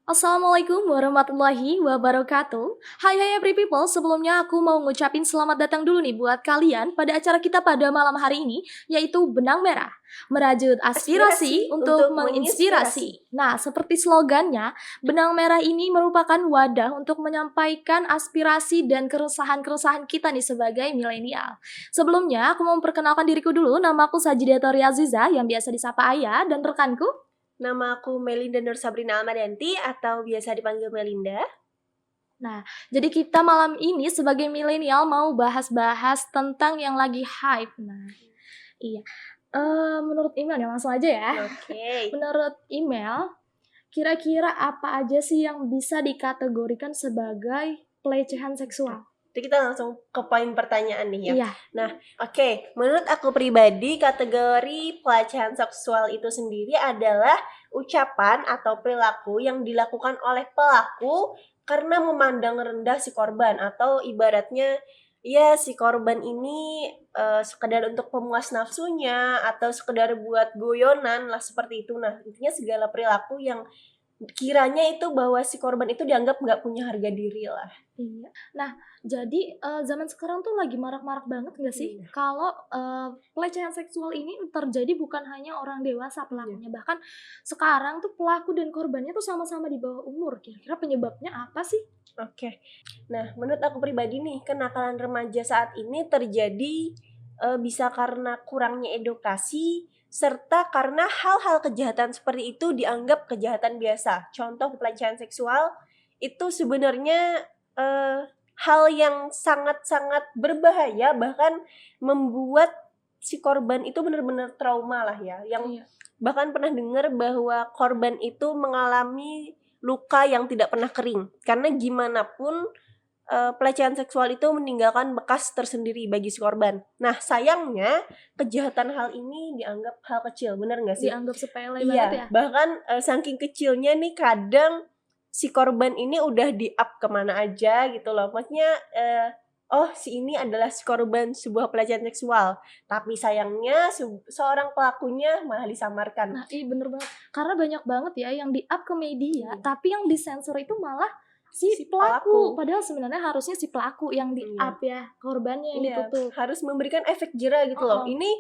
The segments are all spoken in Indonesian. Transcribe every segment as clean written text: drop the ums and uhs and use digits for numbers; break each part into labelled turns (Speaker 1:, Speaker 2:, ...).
Speaker 1: Assalamualaikum warahmatullahi wabarakatuh. Hai every people, sebelumnya aku mau ngucapin selamat datang dulu nih buat kalian pada acara kita pada malam hari ini, yaitu Benang Merah. Merajut aspirasi
Speaker 2: Aspirasi
Speaker 1: untuk
Speaker 2: untuk menginspirasi.
Speaker 1: menginspirasi. Nah, seperti slogannya, Benang Merah ini merupakan wadah untuk menyampaikan aspirasi dan keresahan-keresahan kita nih sebagai milenial. Sebelumnya, aku mau memperkenalkan diriku dulu, nama aku Sajidato Riaziza yang biasa disapa Ayah dan rekanku.
Speaker 2: Nama aku Melinda Nur Sabrina Almadianti atau biasa dipanggil Melinda.
Speaker 1: Nah, jadi kita malam ini sebagai milenial mau bahas-bahas tentang yang lagi hype. Nah, iya. Menurut email ya langsung aja ya.
Speaker 2: Oke.
Speaker 1: Menurut email, kira-kira apa aja sih yang bisa dikategorikan sebagai pelecehan seksual?
Speaker 2: Jadi kita langsung ke poin pertanyaan nih ya.
Speaker 1: Iya.
Speaker 2: Oke, menurut aku pribadi kategori pelecehan seksual itu sendiri adalah ucapan atau perilaku yang dilakukan oleh pelaku karena memandang rendah si korban atau ibaratnya ya si korban ini sekedar untuk pemuas nafsunya atau sekedar buat goyonan lah seperti itu. Nah, intinya segala perilaku yang kiranya itu bahwa si korban itu dianggap nggak punya harga diri lah.
Speaker 1: Iya. Nah, jadi zaman sekarang tuh lagi marak-marak banget nggak sih
Speaker 2: Iya.
Speaker 1: kalau pelecehan seksual ini terjadi bukan hanya orang dewasa pelakunya, bahkan sekarang tuh pelaku dan korbannya tuh sama-sama di bawah umur. Kira-kira penyebabnya apa sih?
Speaker 2: Oke. Nah, menurut aku pribadi nih, kenakalan remaja saat ini terjadi bisa karena kurangnya edukasi serta karena hal-hal kejahatan seperti itu dianggap kejahatan biasa. Contoh pelecehan seksual itu sebenarnya hal yang sangat-sangat berbahaya bahkan membuat si korban itu benar-benar trauma lah ya. Yang
Speaker 1: Iya.
Speaker 2: bahkan pernah dengar bahwa korban itu mengalami luka yang tidak pernah kering. Karena gimana pun pelecehan seksual itu meninggalkan bekas tersendiri bagi si korban. Nah, sayangnya kejahatan hal ini dianggap hal kecil, benar nggak sih?
Speaker 1: Dianggap sepele banget ya?
Speaker 2: Iya, bahkan saking kecilnya nih kadang si korban ini udah di-up kemana aja gitu loh. Maksudnya oh si ini adalah si korban sebuah pelecehan seksual. Tapi sayangnya seorang pelakunya malah disamarkan.
Speaker 1: Nah, iya bener banget. Karena banyak banget ya yang di-up ke media,
Speaker 2: Iya.
Speaker 1: tapi yang disensor itu malah si
Speaker 2: Si
Speaker 1: pelaku.
Speaker 2: pelaku.
Speaker 1: Padahal sebenarnya harusnya si pelaku yang di-up ya, korbannya yang
Speaker 2: Iya,
Speaker 1: ditutup.
Speaker 2: harus memberikan efek jera gitu loh.
Speaker 1: Heeh.
Speaker 2: Ini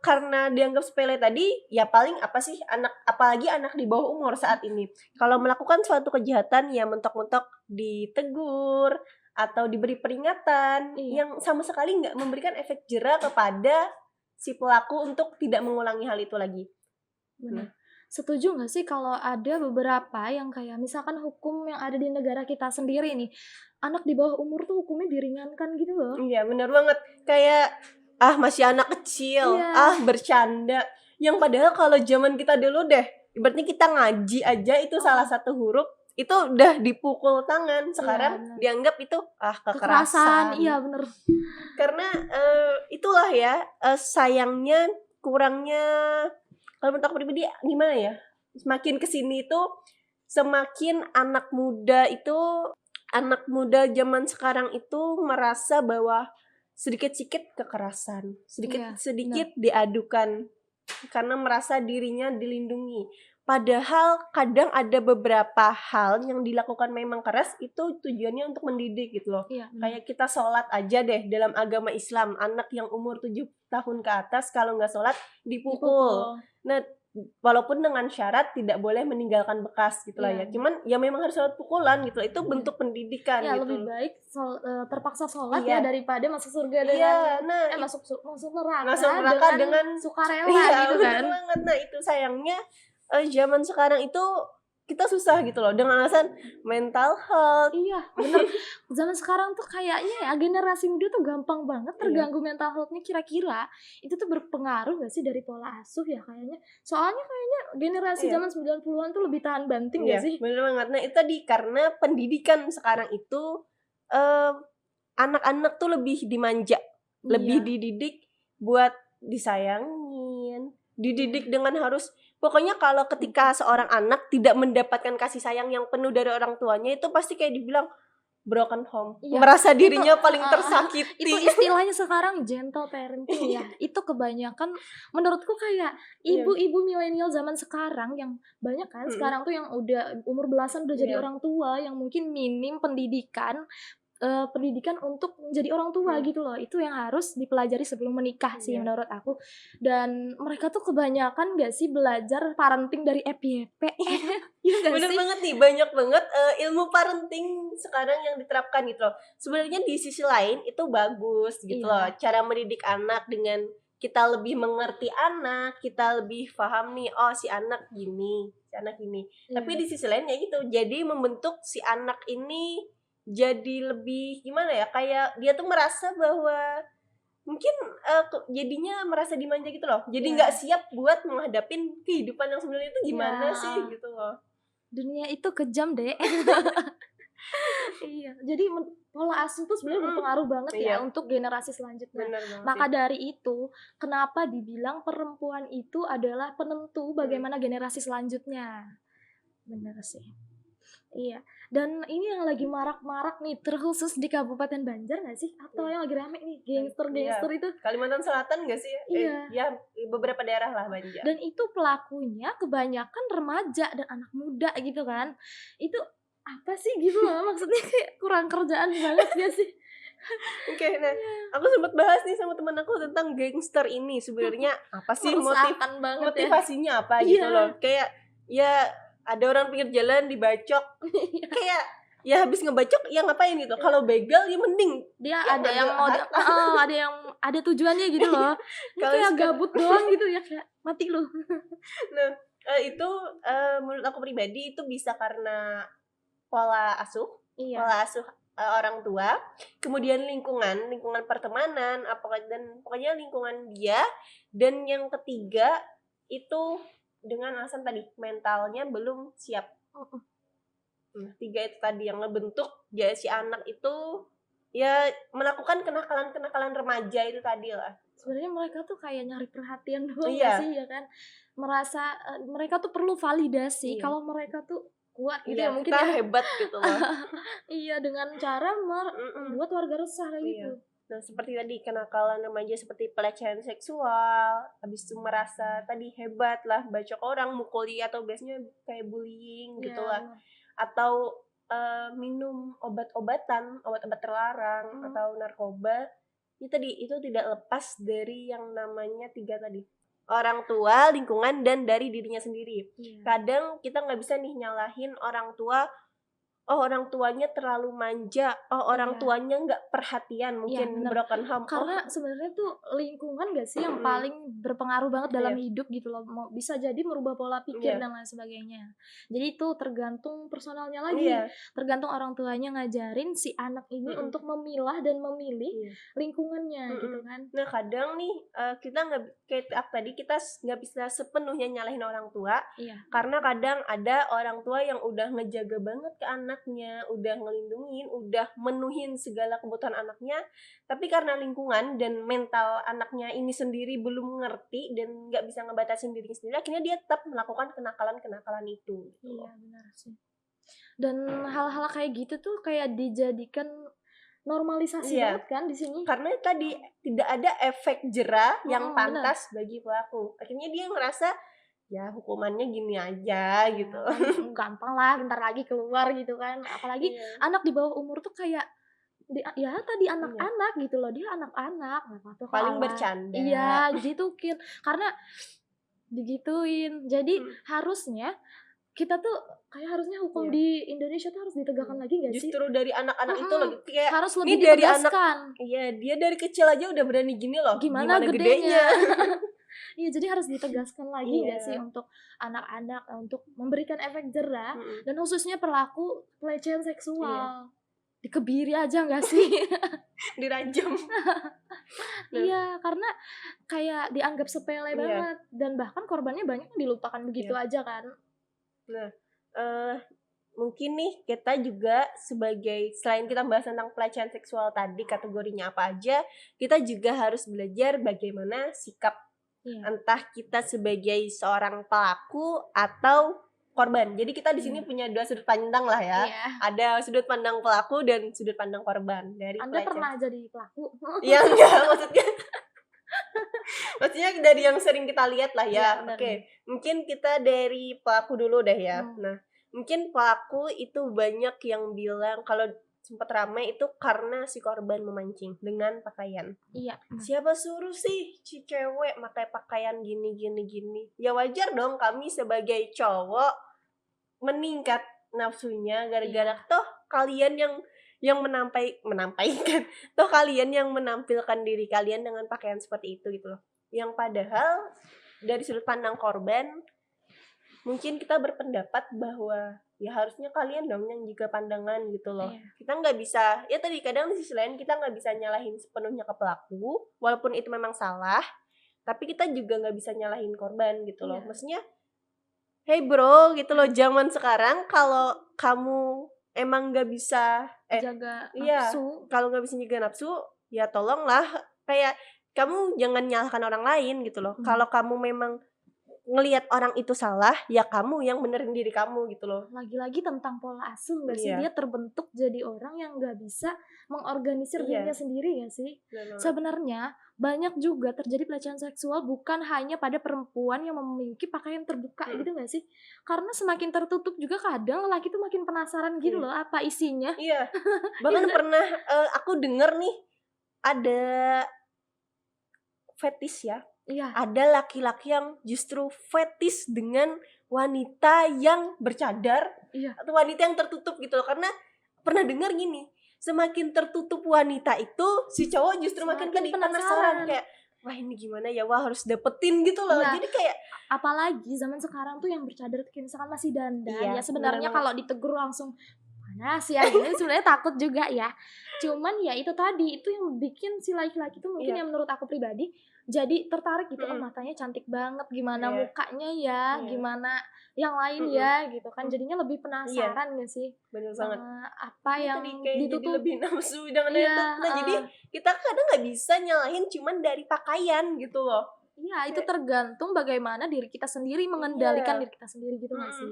Speaker 2: karena dianggap sepele tadi, ya paling apa sih apalagi anak di bawah umur saat ini. Kalau melakukan suatu kejahatan ya mentok-mentok ditegur atau diberi peringatan
Speaker 1: Iya,
Speaker 2: yang sama sekali nggak memberikan efek jera kepada si pelaku untuk tidak mengulangi hal itu lagi.
Speaker 1: bener. Setuju nggak sih kalau ada beberapa yang kayak misalkan hukum yang ada di negara kita sendiri nih, anak di bawah umur tuh hukumnya diringankan gitu loh.
Speaker 2: Iya, bener banget. Kayak masih anak kecil,
Speaker 1: Iya.
Speaker 2: bercanda. Yang padahal kalau zaman kita dulu deh, ibaratnya kita ngaji aja itu salah satu huruf itu udah dipukul tangan. Sekarang
Speaker 1: Bener.
Speaker 2: dianggap itu
Speaker 1: Kekerasan,
Speaker 2: kekerasan.
Speaker 1: iya bener.
Speaker 2: Karena itulah ya sayangnya kurangnya kalau menurut aku pribadi gimana ya? Semakin kesini itu semakin anak muda zaman sekarang itu merasa bahwa sedikit-sedikit kekerasan,
Speaker 1: Iya,
Speaker 2: sedikit-sedikit diadukan karena merasa dirinya dilindungi. Padahal kadang ada beberapa hal yang dilakukan memang keras itu tujuannya untuk mendidik gitu loh.
Speaker 1: iya bener.
Speaker 2: Kayak kita sholat aja deh dalam agama Islam, anak yang umur 7 tahun ke atas kalau nggak sholat dipukul. Nah, walaupun dengan syarat tidak boleh meninggalkan bekas gitu lah ya.
Speaker 1: Iya.
Speaker 2: Cuman ya memang harus lewat pukulan gitu lah. Itu bentuk pendidikan
Speaker 1: Ya
Speaker 2: gitu.
Speaker 1: lebih baik terpaksa sholat
Speaker 2: Iya.
Speaker 1: ya daripada masuk surga
Speaker 2: Iya,
Speaker 1: dengan
Speaker 2: nah
Speaker 1: masuk neraka,
Speaker 2: masuk neraka dengan
Speaker 1: sukarela
Speaker 2: iya,
Speaker 1: gitu
Speaker 2: bener
Speaker 1: kan.
Speaker 2: banget. Nah, itu sayangnya zaman sekarang itu kita susah gitu loh dengan alasan mental health.
Speaker 1: Iya bener, zaman sekarang tuh kayaknya ya generasi muda tuh gampang banget terganggu mental health-nya. Kira-kira itu tuh berpengaruh gak sih dari pola asuh ya kayaknya? Soalnya kayaknya generasi
Speaker 2: Iya.
Speaker 1: zaman 90-an tuh lebih tahan banting
Speaker 2: Iya,
Speaker 1: gak sih?
Speaker 2: bener banget. Nah, itu tadi karena pendidikan sekarang itu anak-anak tuh lebih dimanja, lebih
Speaker 1: Iya.
Speaker 2: dididik buat disayangin, dididik dengan harus pokoknya kalau ketika seorang anak tidak mendapatkan kasih sayang yang penuh dari orang tuanya itu pasti kayak dibilang broken home,
Speaker 1: Iya,
Speaker 2: merasa
Speaker 1: itu
Speaker 2: dirinya paling
Speaker 1: itu
Speaker 2: tersakiti.
Speaker 1: istilahnya sekarang gentle parenting ya. Itu kebanyakan menurutku kayak
Speaker 2: Iya,
Speaker 1: ibu-ibu milenial zaman sekarang yang banyak kan
Speaker 2: mhm,
Speaker 1: sekarang tuh yang udah umur belasan udah jadi
Speaker 2: iya,
Speaker 1: orang tua yang mungkin minim pendidikan untuk menjadi orang tua
Speaker 2: mhm,
Speaker 1: gitu loh. Itu yang harus dipelajari sebelum menikah sih
Speaker 2: iya.
Speaker 1: menurut aku. Dan mereka tuh kebanyakan nggak sih belajar parenting dari FYP? Iya nggak
Speaker 2: Bener
Speaker 1: sih?
Speaker 2: banget nih, banyak banget, ilmu parenting sekarang yang diterapkan gitu loh. Sebenarnya di sisi lain itu bagus gitu loh,
Speaker 1: Iya,
Speaker 2: cara mendidik anak dengan kita lebih mengerti anak, kita lebih paham nih, oh si anak gini, si anak gini. Tapi
Speaker 1: iya,
Speaker 2: di sisi lain ya gitu, jadi membentuk si anak ini jadi lebih gimana ya, kayak dia tuh merasa bahwa mungkin, jadinya merasa dimanja gitu loh, jadi nggak
Speaker 1: iya,
Speaker 2: siap buat menghadapin kehidupan yang sebenarnya itu
Speaker 1: iya,
Speaker 2: gimana sih
Speaker 1: heeh.
Speaker 2: gitu loh.
Speaker 1: Dunia itu kejam, Dek. Iya, jadi pola asuh tuh sebenarnya
Speaker 2: Mhm,
Speaker 1: berpengaruh banget ya
Speaker 2: iya,
Speaker 1: untuk generasi selanjutnya.
Speaker 2: bener banget
Speaker 1: Maka
Speaker 2: sih.
Speaker 1: dari itu, kenapa dibilang perempuan itu adalah penentu
Speaker 2: Mhm,
Speaker 1: bagaimana generasi selanjutnya. Bener sih. Iya, dan ini yang lagi marak-marak nih, terkhusus di Kabupaten Banjar nggak sih? Atau
Speaker 2: iya,
Speaker 1: yang lagi rame nih,
Speaker 2: iya.
Speaker 1: gangster-gangster itu?
Speaker 2: Kalimantan Selatan nggak sih?
Speaker 1: Iya,
Speaker 2: Ya beberapa daerah lah Banjar.
Speaker 1: dan itu pelakunya kebanyakan remaja dan anak muda gitu kan. Itu apa sih gitu loh, maksudnya kayak kurang kerjaan banget gak sih?
Speaker 2: Oke, nah
Speaker 1: Iya,
Speaker 2: aku sempet bahas nih sama temen aku tentang gangster ini, sebenarnya apa sih
Speaker 1: meresahkan banget ya.
Speaker 2: motivasinya apa gitu
Speaker 1: Iya,
Speaker 2: loh. Kayak, ya ada orang pinggir jalan dibacok,
Speaker 1: iya,
Speaker 2: kayak ya habis ngebacok ya ngapain gitu,
Speaker 1: iya.
Speaker 2: kalau begal ya mending
Speaker 1: Dia
Speaker 2: ya
Speaker 1: ada yang
Speaker 2: ngambil
Speaker 1: mau
Speaker 2: harta.
Speaker 1: ada yang ada tujuannya gitu loh. Ini
Speaker 2: Kalau
Speaker 1: kayak
Speaker 2: sekarang
Speaker 1: gabut doang gitu ya, kayak, "Mati lu."
Speaker 2: nah, itu, menurut aku pribadi itu bisa karena pola asuh
Speaker 1: Iya,
Speaker 2: pola asuh, orang tua, kemudian lingkungan pertemanan, dan pokoknya lingkungan dia, dan yang ketiga itu dengan alasan tadi, mentalnya belum siap.
Speaker 1: mhm.
Speaker 2: 3 itu tadi yang ngebentuk ya si anak itu, ya melakukan kenakalan-kenakalan remaja itu tadilah.
Speaker 1: Sebenarnya mereka tuh kayak nyari perhatian doang nggak
Speaker 2: Iya,
Speaker 1: sih, ya kan? Merasa, mereka tuh perlu validasi
Speaker 2: iya,
Speaker 1: kalau mereka tuh kuat gitu
Speaker 2: iya,
Speaker 1: ya mungkin
Speaker 2: kita
Speaker 1: ya.
Speaker 2: hebat gitu loh.
Speaker 1: Iya, dengan cara
Speaker 2: Mhm.
Speaker 1: membuat warga resah kayak
Speaker 2: Iya.
Speaker 1: gitu.
Speaker 2: Nah, seperti tadi kenakalan remaja seperti pelecehan seksual, habis itu merasa tadi hebat lah, bacok orang, mukuli atau biasanya kayak bullying
Speaker 1: Iya,
Speaker 2: gitulah.
Speaker 1: bener.
Speaker 2: Atau, minum obat-obat terlarang
Speaker 1: Mhm,
Speaker 2: atau narkoba, itu tadi, itu tidak lepas dari yang namanya 3 tadi. Orang tua, lingkungan, dan dari dirinya sendiri.
Speaker 1: iya.
Speaker 2: Kadang kita nggak bisa nih nyalahin orang tua, oh orang tuanya terlalu manja, oh orang
Speaker 1: Iya.
Speaker 2: tuanya nggak perhatian,
Speaker 1: Iya,
Speaker 2: mungkin
Speaker 1: bener.
Speaker 2: broken home, oh
Speaker 1: Karena sebenarnya tuh lingkungan nggak sih yang
Speaker 2: mhm,
Speaker 1: paling berpengaruh banget dalam
Speaker 2: iya,
Speaker 1: hidup gitu loh, bisa jadi merubah pola pikir
Speaker 2: iya,
Speaker 1: dan lain sebagainya. Jadi itu tergantung personalnya lagi,
Speaker 2: iya,
Speaker 1: tergantung orang tuanya ngajarin si anak ini
Speaker 2: mhm,
Speaker 1: untuk memilah dan memilih
Speaker 2: iya.
Speaker 1: lingkungannya
Speaker 2: Mhm.
Speaker 1: gitu kan.
Speaker 2: Nah kadang nih, kita nggak kayak tadi kita nggak bisa sepenuhnya nyalahin orang tua,
Speaker 1: Iya,
Speaker 2: karena kadang ada orang tua yang udah ngejaga banget ke anaknya, udah ngelindungin, udah menuhin segala kebutuhan anaknya, tapi karena lingkungan dan mental anaknya ini sendiri belum ngerti dan nggak bisa ngebatasin dirinya sendiri, akhirnya dia tetap melakukan kenakalan-kenakalan itu, gitu
Speaker 1: iya
Speaker 2: loh.
Speaker 1: benar sih. Dan hal-hal kayak gitu tuh kayak dijadikan normalisasi
Speaker 2: Iya.
Speaker 1: banget kan di sini.
Speaker 2: Karena tadi, tidak ada efek jerah yang
Speaker 1: Mhm, bener.
Speaker 2: pantas bagi pelaku. Akhirnya dia ngerasa, ya hukumannya gini aja
Speaker 1: Iya
Speaker 2: gitu.
Speaker 1: kan, gampang lah bentar lagi keluar gitu kan. Apalagi
Speaker 2: Iya,
Speaker 1: anak di bawah umur tuh kayak ya tadi
Speaker 2: iya.
Speaker 1: anak-anak gitu loh, dia anak-anak, nggak apa-apa kok
Speaker 2: Paling
Speaker 1: awas.
Speaker 2: bercanda.
Speaker 1: Iya, digituin, karena digituin. Jadi
Speaker 2: Mhm,
Speaker 1: harusnya kita tuh kayak harusnya hukum
Speaker 2: iya,
Speaker 1: di Indonesia tuh harus ditegakkan
Speaker 2: iya.
Speaker 1: lagi nggak sih?
Speaker 2: Justru dari anak-anak itu loh,
Speaker 1: Mhm,
Speaker 2: kayak,
Speaker 1: harus
Speaker 2: nih
Speaker 1: lebih
Speaker 2: dari anak
Speaker 1: ditegaskan,
Speaker 2: iya, dia dari kecil aja udah berani gini loh,
Speaker 1: gimana
Speaker 2: gimana
Speaker 1: gedenya.
Speaker 2: gedenya.
Speaker 1: Iya, jadi harus ditegaskan lagi nggak sih
Speaker 2: Iya,
Speaker 1: untuk anak-anak, untuk memberikan efek jerah
Speaker 2: mhm,
Speaker 1: dan khususnya pelaku pelecehan
Speaker 2: iya,
Speaker 1: seksual. Dikebiri aja nggak sih?
Speaker 2: dirajam. Nah,
Speaker 1: Iya, karena kayak dianggap sepele
Speaker 2: iya,
Speaker 1: banget dan bahkan korbannya banyak yang dilupakan begitu
Speaker 2: iya.
Speaker 1: aja kan.
Speaker 2: Nah, eee mungkin nih kita juga sebagai selain kita bahas tentang pelecehan seksual tadi kategorinya apa aja, kita juga harus belajar bagaimana sikap
Speaker 1: Iya,
Speaker 2: entah kita sebagai seorang pelaku atau korban. Jadi kita di sini punya 2 sudut pandang lah ya.
Speaker 1: Iya.
Speaker 2: Ada sudut pandang pelaku dan sudut pandang korban dari
Speaker 1: Anda
Speaker 2: pelecehan.
Speaker 1: pernah jadi pelaku?
Speaker 2: Iya enggak, maksudnya dari yang sering kita lihat lah
Speaker 1: Iya,
Speaker 2: ya.
Speaker 1: benar.
Speaker 2: Oke, mungkin kita dari pelaku dulu deh ya.
Speaker 1: Hmm.
Speaker 2: Nah, mungkin pelaku itu banyak yang bilang kalau sempat ramai itu karena si korban memancing dengan pakaian.
Speaker 1: Iya.
Speaker 2: Siapa suruh sih si cewek pakai pakaian gini gini gini? Ya wajar dong kami sebagai cowok meningkat nafsunya gara-gara
Speaker 1: Iya.
Speaker 2: toh kalian yang menampaikan toh kalian yang menampilkan diri kalian dengan pakaian seperti itu gitu loh. Yang padahal dari sudut pandang korban mungkin kita berpendapat bahwa ya harusnya kalian dong yang jaga pandangan gitu loh.
Speaker 1: Iya.
Speaker 2: Kita nggak bisa, ya tadi kadang di sisi lain kita nggak bisa nyalahin sepenuhnya ke pelaku walaupun itu memang salah, tapi kita juga nggak bisa nyalahin korban gitu loh.
Speaker 1: Iya.
Speaker 2: Maksudnya hey bro gitu loh, zaman sekarang kalau kamu emang nggak bisa
Speaker 1: Jaga
Speaker 2: iya,
Speaker 1: nafsu.
Speaker 2: kalau nggak bisa jaga nafsu ya tolonglah kayak kamu jangan nyalahkan orang lain gitu loh. Kalau kamu memang ngelihat orang itu salah, ya kamu yang benerin diri kamu gitu loh.
Speaker 1: Lagi-lagi tentang pola asuh nggak sih?
Speaker 2: Iya.
Speaker 1: Dia terbentuk jadi orang yang nggak bisa mengorganisir
Speaker 2: Iya.
Speaker 1: dirinya sendiri nggak sih?
Speaker 2: Bener banget.
Speaker 1: Sebenarnya banyak juga terjadi pelecehan seksual bukan hanya pada perempuan yang memiliki pakaian terbuka gitu nggak sih? Karena semakin tertutup juga kadang lelaki tuh makin penasaran gitu loh apa isinya.
Speaker 2: Iya. Bahkan pernah aku denger nih ada fetish ya.
Speaker 1: Iya.
Speaker 2: Ada laki-laki yang justru fetish dengan wanita yang bercadar
Speaker 1: Iya.
Speaker 2: atau wanita yang tertutup gitu loh. Karena pernah dengar gini, semakin tertutup wanita itu si cowok justru makin
Speaker 1: Semakin
Speaker 2: penasaran kayak wah ini gimana ya, wah harus dapetin gitu loh.
Speaker 1: Iya.
Speaker 2: Jadi kayak
Speaker 1: Apalagi zaman sekarang tuh yang bercadar kayak misalkan masih dandan
Speaker 2: Iya,
Speaker 1: ya sebenarnya
Speaker 2: bener
Speaker 1: kalau ditegur langsung panas ya ini sebenarnya takut juga ya. Cuman ya itu tadi itu yang bikin si laki-laki tuh mungkin
Speaker 2: Iya.
Speaker 1: yang menurut aku pribadi jadi tertarik gitu oh
Speaker 2: Mm-mm.
Speaker 1: matanya cantik banget gimana
Speaker 2: Iya.
Speaker 1: mukanya ya
Speaker 2: Iya.
Speaker 1: gimana yang lain
Speaker 2: Mm-mm.
Speaker 1: ya gitu kan jadinya lebih penasaran gak sih
Speaker 2: Bener banget.
Speaker 1: sama apa
Speaker 2: Itu
Speaker 1: yang
Speaker 2: tadi kayak jadi
Speaker 1: ditutup.
Speaker 2: lebih nafsu dengan
Speaker 1: Iya,
Speaker 2: itu. Nah jadi kita kadang nggak bisa nyalahin cuman dari pakaian gitu loh.
Speaker 1: iya itu tergantung bagaimana diri kita sendiri mengendalikan diri kita sendiri gitu gak sih?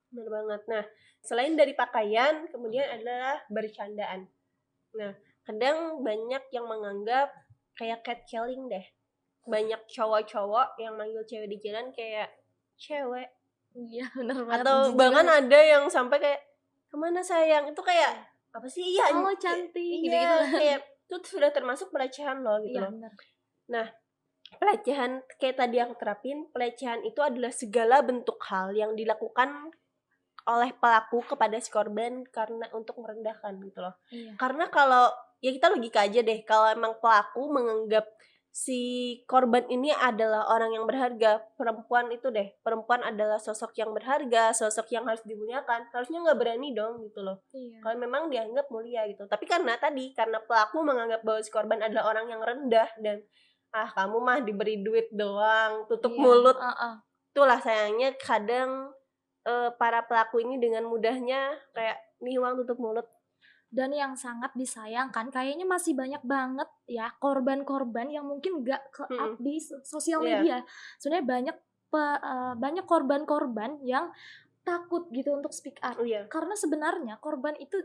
Speaker 2: Bener banget. Nah, selain dari pakaian, kemudian adalah bercandaan. Nah, kadang banyak yang menganggap kayak catcalling deh. Banyak cowok-cowok yang manggil cewek di jalan kayak cewek.
Speaker 1: Iya bener banget.
Speaker 2: Atau
Speaker 1: jujur.
Speaker 2: bahkan ada yang sampai kayak kemana sayang? Itu kayak apa sih? Iya,
Speaker 1: Oh cantik
Speaker 2: iya,
Speaker 1: gitu-gitu.
Speaker 2: kayak itu sudah termasuk pelecehan loh gitu
Speaker 1: Iya
Speaker 2: loh.
Speaker 1: bener.
Speaker 2: Nah, pelecehan kayak tadi aku terapin, pelecehan itu adalah segala bentuk hal yang dilakukan oleh pelaku kepada si korban karena untuk merendahkan gitu loh.
Speaker 1: Iya.
Speaker 2: Karena kalau ya kita logika aja deh, kalau emang pelaku menganggap si korban ini adalah orang yang berharga, perempuan adalah sosok yang berharga, sosok yang harus dimuliakan, harusnya nggak berani dong gitu loh.
Speaker 1: Iya.
Speaker 2: Kalau memang dianggap mulia gitu. Tapi karena pelaku menganggap bahwa si korban adalah orang yang rendah dan kamu mah diberi duit doang, tutup mulut. Itulah sayangnya kadang para pelaku ini dengan mudahnya kayak nih uang tutup mulut.
Speaker 1: Dan yang sangat disayangkan kayaknya masih banyak banget ya korban-korban yang mungkin gak ke-up di sosial media. Sebenarnya banyak korban-korban yang takut gitu untuk speak up. Karena sebenarnya korban itu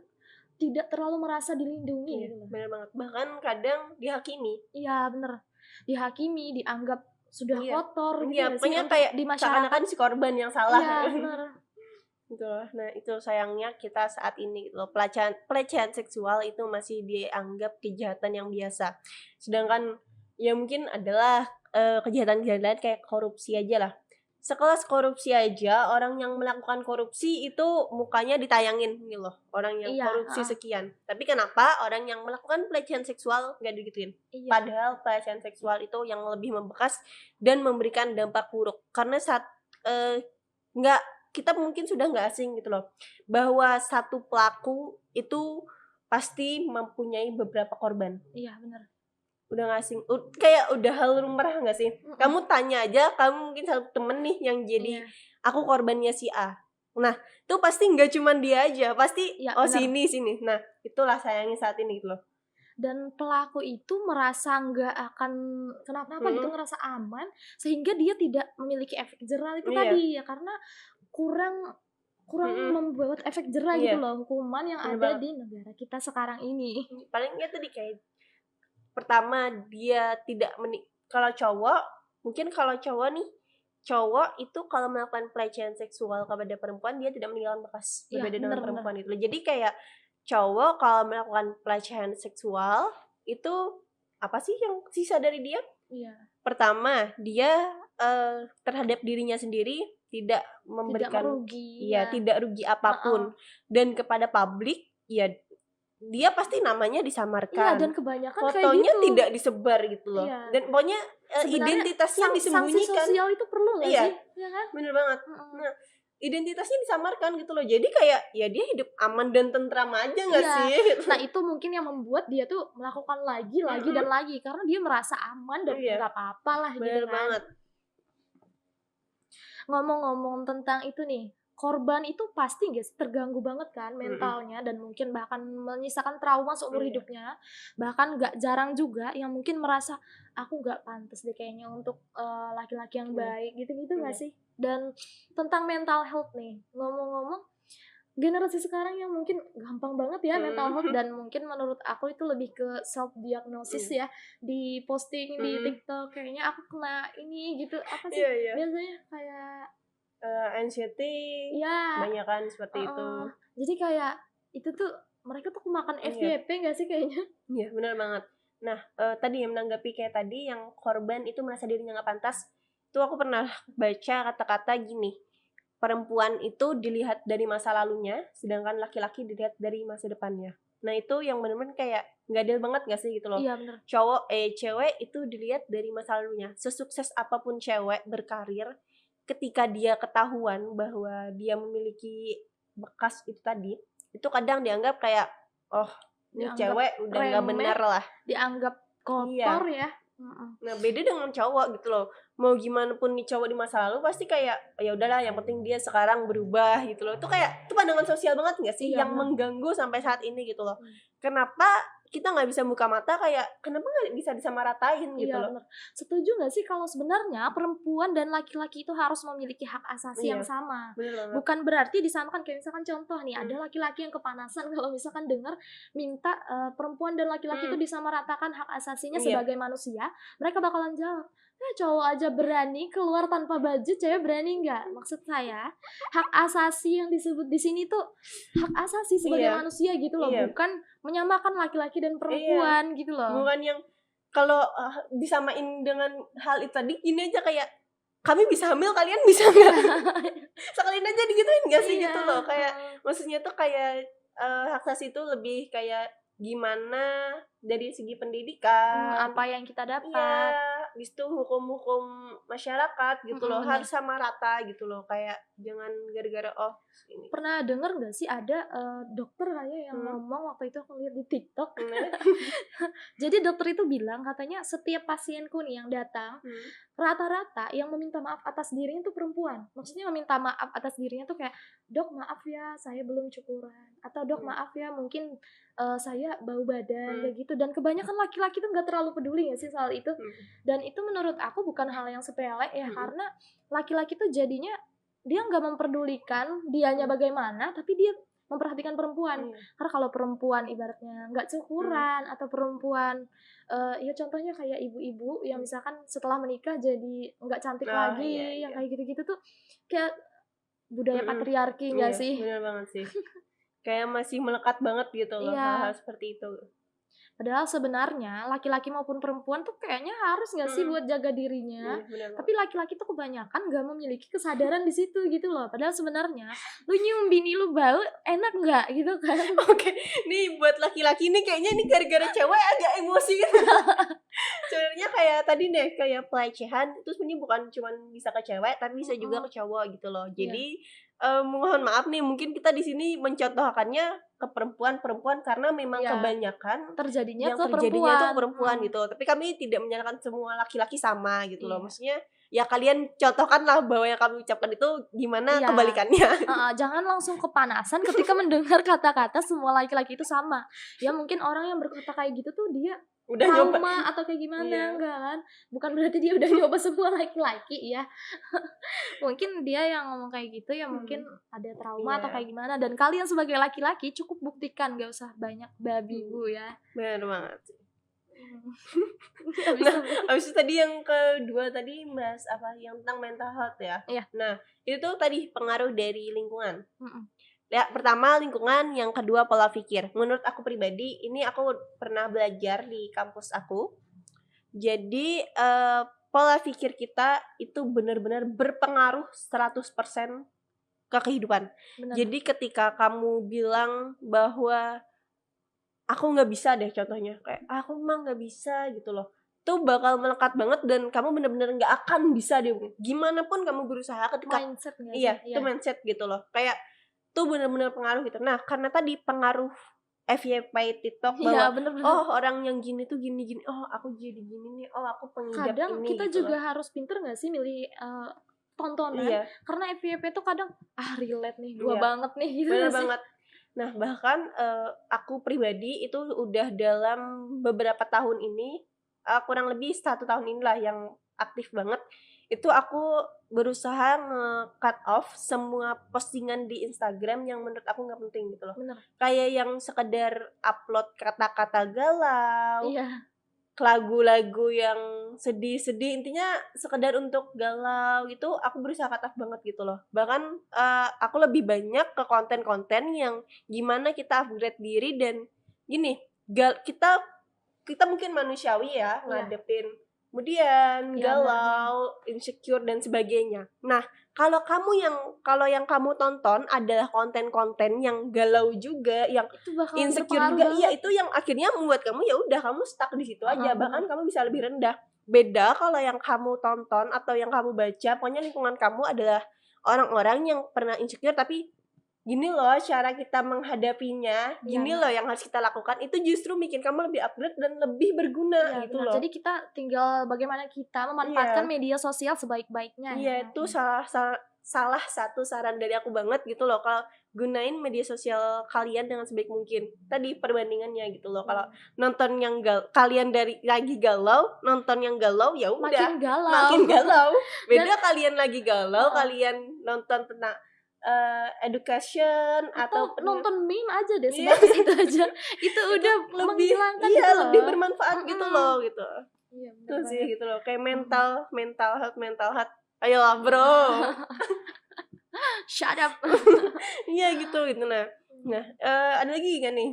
Speaker 1: tidak terlalu merasa dilindungi gitu loh.
Speaker 2: Bener banget. Bahkan kadang dihakimi.
Speaker 1: Iya bener. Dihakimi, dianggap sudah kotor gitu
Speaker 2: ya,
Speaker 1: sih
Speaker 2: kayak
Speaker 1: di masyarakat.
Speaker 2: Seakan-akan si korban yang salah.
Speaker 1: Iya bener.
Speaker 2: Gitu. Nah itu sayangnya kita saat ini gitu loh, pelecehan seksual itu masih dianggap kejahatan yang biasa. Sedangkan ya mungkin adalah kejahatan-kejahatan kayak korupsi aja lah. Sekelas korupsi aja, orang yang melakukan korupsi itu mukanya ditayangin gitu loh, orang yang korupsi sekian. Tapi kenapa orang yang melakukan pelecehan seksual nggak digituin? Padahal pelecehan seksual itu yang lebih membekas dan memberikan dampak buruk. Karena saat kita mungkin sudah nggak asing gitu loh, bahwa satu pelaku itu pasti mempunyai beberapa korban.
Speaker 1: Iya benar.
Speaker 2: Udah nggak asing, kayak udah hal lumrah nggak sih? Kamu tanya aja, kamu mungkin satu temen nih yang jadi aku korbannya si A. Nah itu pasti nggak cuman dia aja, pasti sini. Nah itulah sayangnya saat ini gitu loh.
Speaker 1: Dan pelaku itu merasa nggak akan kenapa-napa gitu, ngerasa aman sehingga dia tidak memiliki efek jerah itu tadi ya, karena kurang
Speaker 2: Mhm,
Speaker 1: membuat efek jera gitu
Speaker 2: iya,
Speaker 1: loh, hukuman yang
Speaker 2: bener
Speaker 1: ada
Speaker 2: banget.
Speaker 1: di negara kita sekarang ini.
Speaker 2: Paling nggak tadi kayak pertama dia tidak kalau cowok, mungkin kalau cowok nih, cowok itu kalau melakukan pelecehan seksual kepada perempuan dia tidak meninggalkan bekas,
Speaker 1: Iya,
Speaker 2: berbeda dengan
Speaker 1: bener bener.
Speaker 2: perempuan gitu loh. Jadi kayak cowok kalau melakukan pelecehan seksual itu apa sih yang sisa dari dia?
Speaker 1: Iya,
Speaker 2: Pertama, dia, terhadap dirinya sendiri tidak
Speaker 1: tidak
Speaker 2: memberikan
Speaker 1: merugi,
Speaker 2: iya,
Speaker 1: ya.
Speaker 2: tidak rugi
Speaker 1: Heeh.
Speaker 2: apapun dan kepada publik, ya dia pasti namanya
Speaker 1: Iya, dan
Speaker 2: disamarkan,
Speaker 1: kebanyakan kayak
Speaker 2: fotonya
Speaker 1: gitu.
Speaker 2: tidak disebar gitu loh,
Speaker 1: Iya,
Speaker 2: dan pokoknya,
Speaker 1: sebenarnya
Speaker 2: identitasnya
Speaker 1: sanksi
Speaker 2: disembunyikan.
Speaker 1: sosial itu perlu nggak
Speaker 2: Iya,
Speaker 1: sih? Ya kan?
Speaker 2: bener banget.
Speaker 1: Mhm.
Speaker 2: Nah, identitasnya disamarkan gitu loh, jadi kayak, ya dia hidup aman dan tentram aja nggak
Speaker 1: Iya.
Speaker 2: sih?
Speaker 1: Nah, itu mungkin yang membuat dia tuh melakukan lagi
Speaker 2: Mhm,
Speaker 1: dan lagi, karena dia merasa aman dan
Speaker 2: iya,
Speaker 1: nggak apa-apa lah gitu
Speaker 2: bener
Speaker 1: kan.
Speaker 2: banget.
Speaker 1: Ngomong-ngomong tentang itu nih, korban itu pasti nggak sih terganggu banget kan
Speaker 2: Mhm,
Speaker 1: mentalnya dan mungkin bahkan menyisakan trauma seumur
Speaker 2: iya,
Speaker 1: hidupnya. Bahkan nggak jarang juga yang mungkin merasa, "Aku nggak pantas deh kayaknya untuk, laki-laki yang
Speaker 2: iya,
Speaker 1: baik," gitu-gitu nggak
Speaker 2: iya,
Speaker 1: sih? Dan tentang mental health nih, ngomong-ngomong generasi sekarang yang mungkin gampang banget ya mental health
Speaker 2: mhm,
Speaker 1: dan mungkin menurut aku itu lebih ke self diagnosis
Speaker 2: iya,
Speaker 1: ya, di posting di
Speaker 2: mhm,
Speaker 1: TikTok, kayaknya aku kena ini gitu, apa sih,
Speaker 2: iya, iya.
Speaker 1: biasanya kayak
Speaker 2: Anxiety,
Speaker 1: iya,
Speaker 2: kebanyakan seperti itu.
Speaker 1: heeh. Jadi kayak itu tuh mereka tuh kemakan
Speaker 2: Iya,
Speaker 1: FYP nggak sih kayaknya?
Speaker 2: iya, bener banget. Nah, tadi yang menanggapi kayak tadi yang korban itu merasa dirinya nggak pantas, itu aku pernah baca kata-kata gini, perempuan itu dilihat dari masa lalunya, sedangkan laki-laki dilihat dari masa depannya. Nah, itu yang bener-bener kayak nggak adil banget nggak sih gitu loh.
Speaker 1: Iya bener,
Speaker 2: Cewek itu dilihat dari masa lalunya. Sesukses apapun cewek berkarir, ketika dia ketahuan bahwa dia memiliki bekas itu tadi, itu kadang dianggap kayak, "Oh, ini
Speaker 1: dianggap
Speaker 2: cewek udah nggak
Speaker 1: remeh,
Speaker 2: bener lah."
Speaker 1: dianggap kotor
Speaker 2: Iya.
Speaker 1: ya, mhm.
Speaker 2: Nah, beda dengan cowok gitu loh. Mau gimana pun nih cowok di masa lalu pasti kayak, ya udahlah yang penting dia sekarang berubah gitu loh. Itu kayak itu pandangan sosial banget nggak sih
Speaker 1: Iya
Speaker 2: yang
Speaker 1: bener,
Speaker 2: mengganggu sampai saat ini gitu loh.
Speaker 1: mmm.
Speaker 2: Kenapa kita nggak bisa buka mata kayak kenapa nggak bisa disamaratain gitu
Speaker 1: Iya
Speaker 2: loh.
Speaker 1: bener. Setuju nggak sih kalau sebenarnya perempuan dan laki-laki itu harus memiliki hak asasi yang
Speaker 2: Iya,
Speaker 1: sama?
Speaker 2: bener banget.
Speaker 1: Bukan berarti disamakan, kayak misalkan contoh nih,
Speaker 2: Mmm,
Speaker 1: ada laki-laki yang kepanasan kalau misalkan dengar minta, perempuan dan laki-laki itu
Speaker 2: mmm,
Speaker 1: disamaratakan hak asasinya
Speaker 2: iya,
Speaker 1: sebagai manusia, mereka bakalan jawab, cowok aja berani keluar tanpa baju, cewek berani nggak?" Maksud saya, hak asasi yang disebut di sini tuh hak asasi sebagai
Speaker 2: iya,
Speaker 1: manusia gitu loh,
Speaker 2: iya,
Speaker 1: bukan menyamakan laki-laki dan
Speaker 2: iya.
Speaker 1: perempuan gitu loh.
Speaker 2: Bukan yang kalau, disamain dengan hal itu tadi gini aja kayak, "Kami bisa hamil, kalian bisa nggak?" Sekalian aja digituin nggak sih
Speaker 1: Iya,
Speaker 2: gitu loh, kayak
Speaker 1: heeh,
Speaker 2: maksudnya tuh kayak, hak asasi itu lebih kayak gimana dari segi pendidikan,
Speaker 1: apa yang kita dapat.
Speaker 2: iya, habis itu hukum-hukum masyarakat gitu loh,
Speaker 1: Bener.
Speaker 2: harus sama rata gitu loh, kayak jangan gara-gara, "Oh ini."
Speaker 1: Pernah denger nggak sih ada, dokter kayaknya yang
Speaker 2: Mhm,
Speaker 1: ngomong waktu itu aku lihat di TikTok.
Speaker 2: nah,
Speaker 1: Jadi dokter itu bilang katanya setiap pasienku nih yang datang,
Speaker 2: mhm,
Speaker 1: rata-rata yang meminta maaf atas dirinya tuh perempuan. Maksudnya meminta maaf atas dirinya tuh kayak, "Dok maaf ya saya belum cukuran," atau, "Dok
Speaker 2: mhm,
Speaker 1: maaf ya mungkin, saya bau badan,"
Speaker 2: mhm,
Speaker 1: kayak gitu. Dan kebanyakan laki-laki tuh nggak terlalu peduli nggak sih soal itu.
Speaker 2: mhm,
Speaker 1: Dan itu menurut aku bukan hal yang sepele ya,
Speaker 2: mhm,
Speaker 1: karena laki-laki tuh jadinya dia nggak memperdulikan dianya
Speaker 2: mhm,
Speaker 1: bagaimana, tapi dia memperhatikan perempuan.
Speaker 2: iya,
Speaker 1: Karena kalau perempuan ibaratnya nggak
Speaker 2: mhm,
Speaker 1: cukuran atau perempuan, ya contohnya kayak ibu-ibu yang
Speaker 2: mhm.
Speaker 1: misalkan setelah menikah jadi nggak cantik
Speaker 2: Oh, iya,
Speaker 1: lagi, yang
Speaker 2: iya.
Speaker 1: kayak gitu-gitu tuh kayak budaya
Speaker 2: Mhm,
Speaker 1: patriarki nggak
Speaker 2: iya,
Speaker 1: sih?
Speaker 2: bener banget sih. Kayak masih melekat banget gitu loh hal-hal
Speaker 1: Iya.
Speaker 2: seperti itu.
Speaker 1: Padahal sebenarnya laki-laki maupun perempuan tuh kayaknya harus nggak sih
Speaker 2: Mhm,
Speaker 1: buat jaga dirinya,
Speaker 2: iya bener
Speaker 1: tapi
Speaker 2: banget.
Speaker 1: laki-laki tuh kebanyakan nggak memiliki kesadaran di situ gitu loh. Padahal sebenarnya, lu nyium bini lu bau enak nggak gitu kan?
Speaker 2: Oke, nih buat laki-laki nih kayaknya nih gara-gara cewek agak emosi gitu. Sebenarnya kayak tadi deh, kayak pelecehan itu sebenarnya bukan cuman bisa ke cewek, tapi bisa juga
Speaker 1: Mhm,
Speaker 2: ke cowok gitu loh.
Speaker 1: iya,
Speaker 2: Jadi, mohon maaf nih mungkin kita di sini mencontohkannya ke perempuan-perempuan karena memang
Speaker 1: iya,
Speaker 2: kebanyakan
Speaker 1: terjadinya
Speaker 2: yang
Speaker 1: ke
Speaker 2: terjadinya itu ke
Speaker 1: perempuan,
Speaker 2: perempuan
Speaker 1: mhm,
Speaker 2: gitu, tapi kami tidak menyalahkan semua laki-laki sama gitu loh.
Speaker 1: iya.
Speaker 2: Maksudnya, ya kalian contohkanlah bahwa yang kami ucapkan itu gimana
Speaker 1: Iya,
Speaker 2: kebalikannya.
Speaker 1: heeh, jangan langsung kepanasan ketika mendengar kata-kata semua laki-laki itu sama. Ya mungkin orang yang berkata kayak gitu tuh dia
Speaker 2: Udah nyoba.
Speaker 1: trauma atau kayak gimana,
Speaker 2: Iya.
Speaker 1: enggak kan? Bukan berarti dia udah nyoba semua laki-laki ya. Mungkin dia yang ngomong kayak gitu ya mungkin ada trauma atau
Speaker 2: Iya.
Speaker 1: kayak gimana, dan kalian sebagai laki-laki cukup buktikan, gak usah banyak babi bu ya.
Speaker 2: Benar banget.
Speaker 1: Habis
Speaker 2: Nah,
Speaker 1: itu
Speaker 2: habis itu tadi yang kedua tadi bahas apa? Yang tentang mental health ya.
Speaker 1: Iya.
Speaker 2: Nah, itu tuh tadi pengaruh dari lingkungan.
Speaker 1: Mhm.
Speaker 2: Ya, pertama lingkungan, yang kedua pola pikir. Menurut aku pribadi, ini aku pernah belajar di kampus aku. Jadi, pola pikir kita itu benar-benar berpengaruh 100% ke kehidupan.
Speaker 1: Bener.
Speaker 2: Jadi ketika kamu bilang bahwa aku nggak bisa deh, contohnya kayak aku mah nggak bisa gitu loh, itu bakal melekat banget dan kamu bener-bener nggak akan bisa deh, gimana pun kamu berusaha ketika
Speaker 1: Mindset nggak sih?
Speaker 2: iya itu mindset gitu loh, kayak tuh bener-bener pengaruh gitu. Nah karena tadi pengaruh FYP TikTok
Speaker 1: Iya,
Speaker 2: bahwa
Speaker 1: bener-bener.
Speaker 2: oh orang yang gini tuh gini-gini, oh aku jadi gini nih, oh aku pengidap
Speaker 1: Kadang
Speaker 2: ini
Speaker 1: kita
Speaker 2: gitu
Speaker 1: juga
Speaker 2: loh.
Speaker 1: harus pinter nggak sih milih tontonan,
Speaker 2: Iya,
Speaker 1: karena FYP tuh kadang relate nih, gua
Speaker 2: Iya.
Speaker 1: banget nih gitu
Speaker 2: bener
Speaker 1: nggak sih?
Speaker 2: banget. Nah bahkan aku pribadi itu udah dalam beberapa tahun ini, kurang lebih 1 tahun inilah yang aktif banget, itu aku berusaha nge-cut off semua postingan di Instagram yang menurut aku nggak penting gitu loh.
Speaker 1: Bener.
Speaker 2: Kayak yang sekedar upload kata-kata galau,
Speaker 1: Iya.
Speaker 2: lagu-lagu yang sedih-sedih, intinya sekedar untuk galau gitu, aku berusaha cut off banget gitu loh. Bahkan, aku lebih banyak ke konten-konten yang gimana kita upgrade diri dan gini, kita mungkin manusiawi ya,
Speaker 1: Iya.
Speaker 2: ngadepin kemudian
Speaker 1: Iya,
Speaker 2: galau, insecure dan sebagainya. Nah, kalau yang kamu tonton adalah konten-konten yang galau juga, yang
Speaker 1: Itu bakal
Speaker 2: insecure
Speaker 1: berpengaruh
Speaker 2: juga, iya
Speaker 1: banget.
Speaker 2: itu yang akhirnya membuat kamu ya udah kamu stuck di situ aja,
Speaker 1: Bener.
Speaker 2: bahkan kamu bisa lebih rendah. Beda kalau yang kamu tonton atau yang kamu baca, pokoknya lingkungan kamu adalah orang-orang yang pernah insecure tapi gini loh cara kita menghadapinya,
Speaker 1: Iya,
Speaker 2: gini loh yang harus kita lakukan, itu justru bikin kamu lebih upgrade dan lebih berguna
Speaker 1: Iya,
Speaker 2: gitu
Speaker 1: benar.
Speaker 2: loh.
Speaker 1: Jadi kita tinggal bagaimana kita memanfaatkan
Speaker 2: Iya.
Speaker 1: media sosial sebaik-baiknya ya.
Speaker 2: Iya, itu salah satu saran dari aku banget gitu loh, kalau gunain media sosial kalian dengan sebaik mungkin. Tadi perbandingannya gitu loh, kalau nonton yang kalian lagi galau, nonton yang galau ya udah
Speaker 1: Makin galau.
Speaker 2: makin galau. Beda
Speaker 1: Dan
Speaker 2: kalian lagi galau, kalian nonton tentang education
Speaker 1: atau
Speaker 2: atau
Speaker 1: nonton meme aja deh,
Speaker 2: Iya.
Speaker 1: sebatas itu aja. Itu udah
Speaker 2: lebih
Speaker 1: menghilangkan
Speaker 2: iya
Speaker 1: gitu loh.
Speaker 2: lebih bermanfaat gitu loh gitu.
Speaker 1: Iya,
Speaker 2: Itu
Speaker 1: bener
Speaker 2: sih
Speaker 1: banget.
Speaker 2: gitu loh, kayak mental health. Ayolah bro.
Speaker 1: Shut up.
Speaker 2: Iya gitu nah. Nah, ada lagi nggak nih?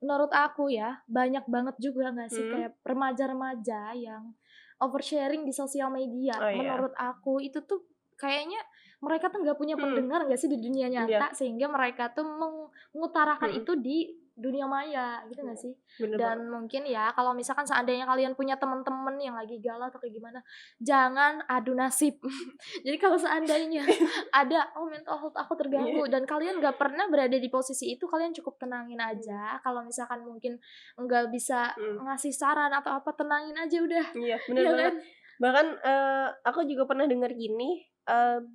Speaker 1: Menurut aku ya, banyak banget juga nggak sih
Speaker 2: Hmm.
Speaker 1: kayak remaja-remaja yang oversharing di sosial media.
Speaker 2: Oh, iya.
Speaker 1: Menurut aku itu tuh kayaknya mereka tuh nggak punya
Speaker 2: Hmm.
Speaker 1: pendengar nggak sih di dunia nyata,
Speaker 2: Iya.
Speaker 1: sehingga mereka tuh mengutarakan
Speaker 2: Hmm.
Speaker 1: itu di dunia maya gitu nggak sih?
Speaker 2: Bener
Speaker 1: Dan
Speaker 2: banget.
Speaker 1: mungkin ya kalau misalkan seandainya kalian punya teman-teman yang lagi galau atau kayak gimana, jangan adu nasib. Jadi kalau seandainya ada mental health aku terganggu dan kalian nggak pernah berada di posisi itu, kalian cukup tenangin aja. Kalau misalkan mungkin nggak bisa ngasih saran atau apa, tenangin aja udah.
Speaker 2: Iya, bener
Speaker 1: Iya
Speaker 2: banget.
Speaker 1: kan?
Speaker 2: Bahkan aku juga pernah dengar gini,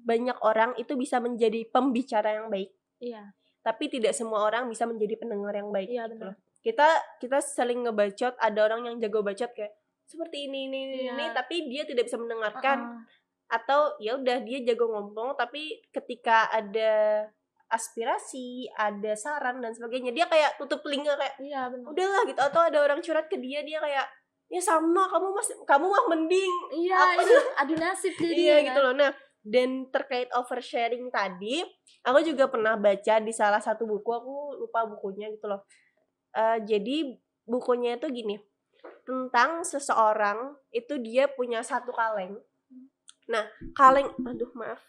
Speaker 2: banyak orang itu bisa menjadi pembicara yang baik,
Speaker 1: Iya,
Speaker 2: tapi tidak semua orang bisa menjadi pendengar yang baik
Speaker 1: iya
Speaker 2: gitu loh.
Speaker 1: benar.
Speaker 2: Kita saling ngebacot, ada orang yang jago bacot kayak seperti ini,
Speaker 1: Iya.
Speaker 2: tapi dia tidak bisa mendengarkan.
Speaker 1: Heeh.
Speaker 2: Atau ya udah dia jago ngomong, tapi ketika ada aspirasi, ada saran dan sebagainya, dia kayak tutup telinga kayak
Speaker 1: Iya benar.
Speaker 2: udahlah gitu. Atau ada orang curhat ke dia kayak ya sama kamu mah mending
Speaker 1: Iya,
Speaker 2: apa
Speaker 1: itu adu nasib jadi
Speaker 2: iya
Speaker 1: ya
Speaker 2: gitu
Speaker 1: kan?
Speaker 2: loh. Nah, dan terkait oversharing tadi, aku juga pernah baca di salah satu buku, aku lupa bukunya gitu loh. Jadi bukunya itu gini, tentang seseorang itu dia punya satu kaleng. Nah, aduh maaf.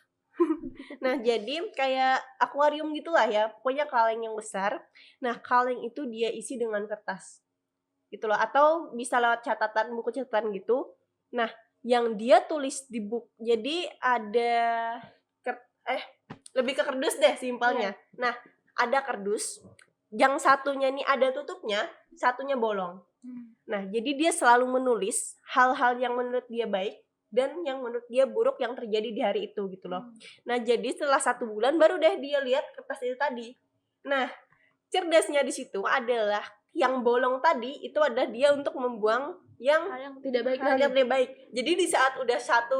Speaker 2: Nah, jadi kayak akuarium gitulah ya, pokoknya kaleng yang besar. Nah, kaleng itu dia isi dengan kertas. Gitu loh, atau bisa lewat buku catatan gitu. Nah, yang dia tulis di buku, jadi ada lebih ke kardus deh simpelnya. Nah, ada kardus, yang satunya nih ada tutupnya, satunya bolong. Nah, jadi dia selalu menulis hal-hal yang menurut dia baik dan yang menurut dia buruk yang terjadi di hari itu gitu loh. Nah, jadi setelah 1 bulan baru deh dia lihat kertas itu tadi. Nah, cerdasnya di situ adalah yang bolong tadi itu adalah dia untuk membuang yang
Speaker 1: Hal yang tidak baik
Speaker 2: hal
Speaker 1: lagi.
Speaker 2: yang tidak baik. Jadi di saat udah 1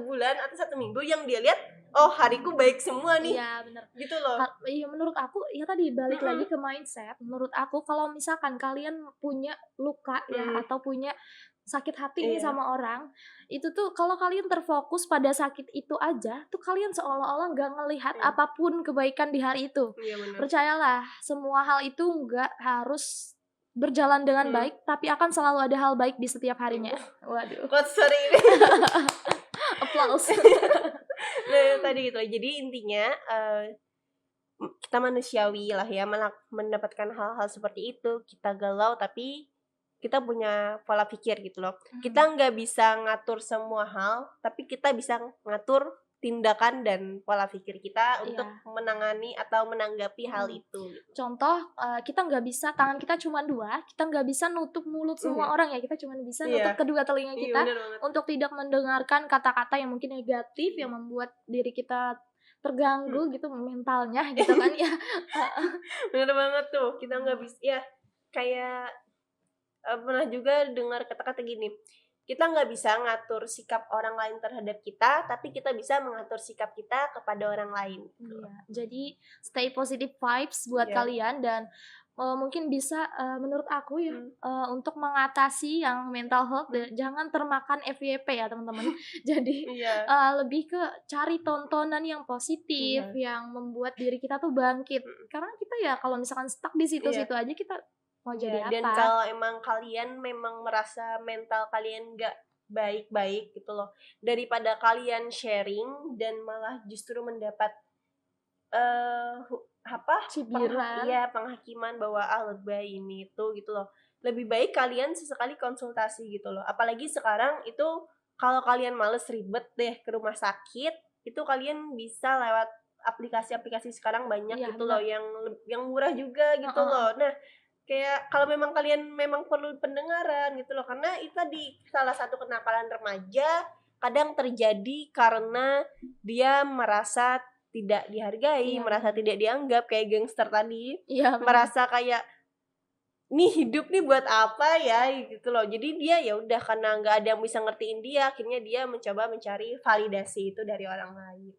Speaker 2: bulan atau 1 minggu yang dia lihat, oh hariku baik semua nih,
Speaker 1: Iya bener.
Speaker 2: gitu loh.
Speaker 1: Iya menurut aku ya tadi balik
Speaker 2: Mm-mm.
Speaker 1: lagi ke mindset. Menurut aku kalau misalkan kalian punya luka ya atau punya sakit hati nih
Speaker 2: Iya.
Speaker 1: sama orang, itu tuh kalau kalian terfokus pada sakit itu aja, tuh kalian seolah-olah nggak ngelihat apapun kebaikan di hari itu.
Speaker 2: Iya benar.
Speaker 1: Percayalah, semua hal itu nggak harus berjalan dengan baik, tapi akan selalu ada hal baik di setiap harinya. Waduh,
Speaker 2: Quotes hari ini.
Speaker 1: applause.
Speaker 2: Nah tadi gitu. Jadi intinya kita manusiawi lah ya mendapatkan hal-hal seperti itu. Kita galau tapi kita punya pola pikir gitu loh. Kita nggak bisa ngatur semua hal, tapi kita bisa ngatur tindakan dan pola pikir kita untuk menangani atau menanggapi hal itu.
Speaker 1: Contoh, kita nggak bisa, tangan kita cuma 2, kita nggak bisa nutup mulut semua orang ya, kita cuma bisa nutup kedua telinga kita untuk tidak mendengarkan kata-kata yang mungkin negatif yang membuat diri kita terganggu gitu mentalnya gitu kan ya.
Speaker 2: Bener banget tuh, kita nggak bisa ya kayak pernah juga dengar kata-kata gini, kita nggak bisa ngatur sikap orang lain terhadap kita, tapi kita bisa mengatur sikap kita kepada orang lain.
Speaker 1: Iya, jadi stay positive vibes buat kalian dan mungkin bisa menurut aku ya untuk mengatasi yang mental health jangan termakan FYP ya teman-teman. Jadi lebih ke cari tontonan yang positif yang membuat diri kita tuh bangkit. Karena kita ya kalau misalkan stuck di situ-situ aja kita mau jadi apa?
Speaker 2: Dan kalau emang kalian memang merasa mental kalian nggak baik-baik gitu loh, daripada kalian sharing dan malah justru mendapat
Speaker 1: cibiran,
Speaker 2: penghakiman bahwa lebay ini itu gitu loh. Lebih baik kalian sesekali konsultasi gitu loh. Apalagi sekarang itu kalau kalian males ribet deh ke rumah sakit, itu kalian bisa lewat aplikasi-aplikasi sekarang banyak gitu loh yang murah juga gitu loh. Nah, kayak kalau memang kalian memang perlu pendengaran gitu loh, karena itu tadi salah satu kenakalan remaja kadang terjadi karena dia merasa tidak dihargai, merasa tidak dianggap kayak gangster tadi, merasa kayak nih hidup nih buat apa ya gitu loh. Jadi dia ya udah karena nggak ada yang bisa ngertiin dia, akhirnya dia mencoba mencari validasi itu dari orang lain.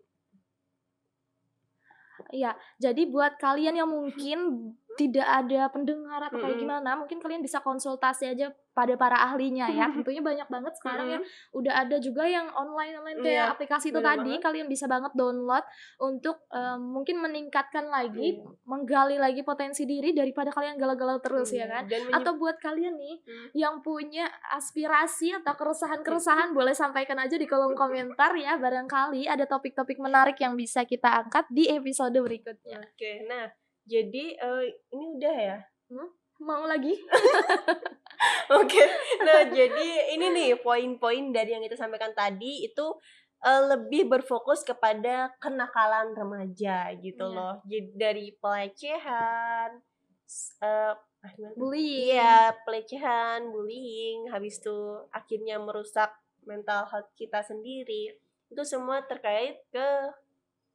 Speaker 1: Iya, jadi buat kalian yang mungkin tidak ada pendengar atau kayak gimana, mungkin kalian bisa konsultasi aja pada para ahlinya ya. Tentunya banyak banget sekarang ya. Udah ada juga yang online kayak aplikasi itu tadi, kalian bisa banget download untuk mungkin meningkatkan lagi, menggali lagi potensi diri daripada kalian galau-galau terus ya kan. Atau buat kalian nih yang punya aspirasi atau keresahan-keresahan boleh sampaikan aja di kolom komentar ya. Barangkali ada topik-topik menarik yang bisa kita angkat di episode berikutnya.
Speaker 2: Oke, nah jadi ini udah ya?
Speaker 1: Mau lagi?
Speaker 2: Oke, nah jadi ini nih poin-poin dari yang kita sampaikan tadi itu lebih berfokus kepada kenakalan remaja gitu loh. Jadi dari pelecehan,
Speaker 1: bullying.
Speaker 2: Iya, pelecehan, bullying, habis itu akhirnya merusak mental health kita sendiri. Itu semua terkait ke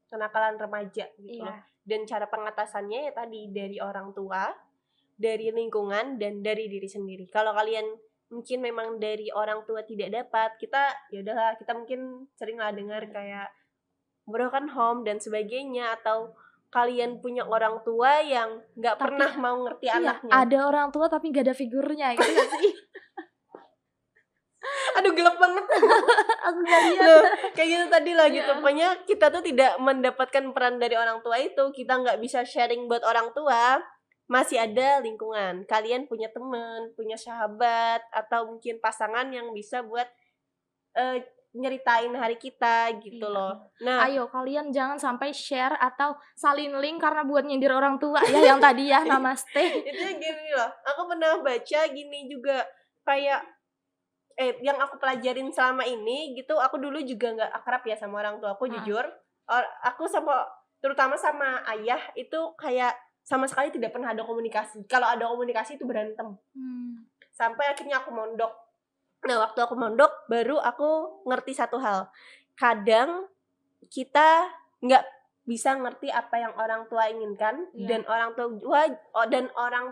Speaker 2: kenakalan remaja gitu loh. Dan cara pengatasannya ya tadi dari orang tua, dari lingkungan, dan dari diri sendiri. Kalau kalian mungkin memang dari orang tua tidak dapat, kita ya udahlah, kita mungkin sering lah dengar kayak broken home dan sebagainya, atau kalian punya orang tua yang nggak pernah mau ngerti anaknya.
Speaker 1: Ada orang tua tapi nggak ada figurnya gitu gak sih?
Speaker 2: Aduh gelap banget.
Speaker 1: Aku gak lihat.
Speaker 2: Loh, kayak gitu tadi lah gitu. Pokoknya kita tuh tidak mendapatkan peran dari orang tua itu. Kita nggak bisa sharing buat orang tua. Masih ada lingkungan. Kalian punya teman, punya sahabat, atau mungkin pasangan yang bisa buat nyeritain hari kita gitu loh. Nah,
Speaker 1: ayo kalian jangan sampai share atau salin link karena buat nyindir orang tua ya yang tadi ya namaste.
Speaker 2: Itu gini loh. Aku pernah baca gini juga kayak yang aku pelajarin selama ini gitu, aku dulu juga nggak akrab ya sama orang tua aku jujur. Aku terutama sama ayah itu kayak sama sekali tidak pernah ada komunikasi. Kalau ada komunikasi itu berantem. Sampai akhirnya aku mondok. Nah, waktu aku mondok baru aku ngerti satu hal. Kadang kita nggak bisa ngerti apa yang orang tua inginkan
Speaker 1: Iya.
Speaker 2: dan orang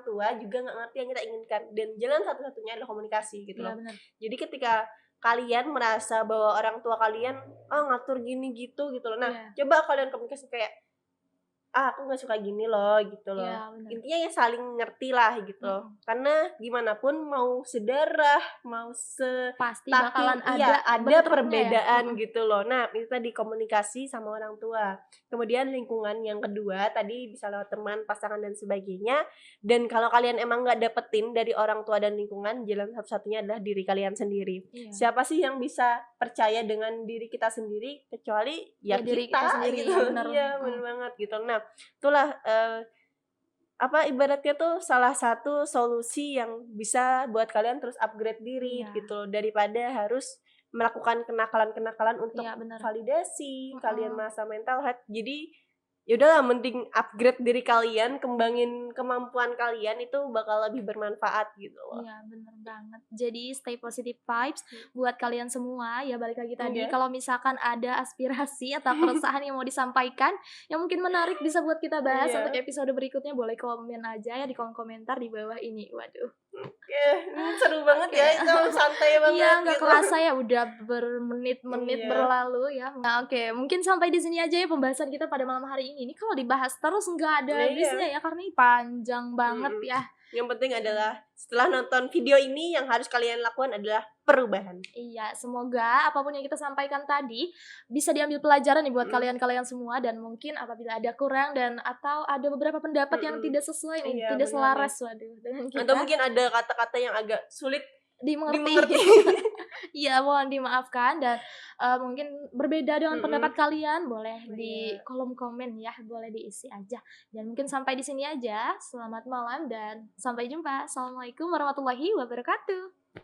Speaker 2: tua juga nggak ngerti yang kita inginkan dan jalan satu-satunya adalah komunikasi gitu
Speaker 1: Iya
Speaker 2: loh.
Speaker 1: benar.
Speaker 2: Jadi ketika kalian merasa bahwa orang tua kalian ngatur gini gitu loh. Nah,
Speaker 1: Iya.
Speaker 2: coba kalian komunikasi kayak aku nggak suka gini loh gitu loh.
Speaker 1: Iya benar.
Speaker 2: Intinya ya saling ngerti lah gitu loh. Karena gimana pun mau sedarah, mau
Speaker 1: Pasti
Speaker 2: setaking
Speaker 1: bakalan ada
Speaker 2: ada
Speaker 1: bentroknya ya.
Speaker 2: perbedaan gitu loh. Nah, itu tadi komunikasi sama orang tua. Kemudian lingkungan yang kedua tadi bisa lewat teman, pasangan dan sebagainya. Dan kalau kalian emang nggak dapetin dari orang tua dan lingkungan, jalan satu-satunya adalah diri kalian sendiri.
Speaker 1: Iya.
Speaker 2: Siapa sih yang bisa percaya dengan diri kita sendiri kecuali ya
Speaker 1: diri kita sendiri,
Speaker 2: gitu.
Speaker 1: ya benar.
Speaker 2: Iya, bener banget gitu. Nah, itulah ibaratnya tuh salah satu solusi yang bisa buat kalian terus upgrade diri
Speaker 1: Iya.
Speaker 2: gitu loh, daripada harus melakukan kenakalan-kenakalan untuk
Speaker 1: Iya benar.
Speaker 2: validasi kalian merasa mental health. Jadi ya udahlah mending upgrade diri kalian, kembangin kemampuan kalian itu bakal lebih bermanfaat gitu loh.
Speaker 1: Iya bener banget. Jadi stay positive vibes buat kalian semua. Ya balik lagi tadi
Speaker 2: Iya.
Speaker 1: kalau misalkan ada aspirasi atau keresahan yang mau disampaikan yang mungkin menarik bisa buat kita bahas
Speaker 2: Iya.
Speaker 1: untuk episode berikutnya, boleh komen aja ya di kolom komentar di bawah ini. Waduh.
Speaker 2: Oke, seru banget ya, itu santai banget
Speaker 1: Iya, nggak
Speaker 2: gitu.
Speaker 1: kerasa ya udah bermenit-menit
Speaker 2: Iya.
Speaker 1: berlalu ya. Nah, oke, mungkin sampai di sini aja ya pembahasan kita pada malam hari ini. Ini kalau dibahas terus nggak ada
Speaker 2: Iya.
Speaker 1: habisnya ya karena ini panjang banget ya.
Speaker 2: Yang penting adalah setelah nonton video ini yang harus kalian lakukan adalah perubahan.
Speaker 1: Iya, semoga apapun yang kita sampaikan tadi bisa diambil pelajaran nih buat kalian-kalian semua, dan mungkin apabila ada kurang dan atau ada beberapa pendapat yang tidak sesuai nih,
Speaker 2: Iya,
Speaker 1: tidak
Speaker 2: benar
Speaker 1: selaras waduh dengan kita
Speaker 2: Atau mungkin ada kata-kata yang agak sulit
Speaker 1: dimengerti. Iya, mohon dimaafkan dan mungkin berbeda dengan pendapat kalian boleh di kolom komen ya, boleh diisi aja. Dan mungkin sampai di sini aja. Selamat malam dan sampai jumpa. Assalamualaikum warahmatullahi wabarakatuh.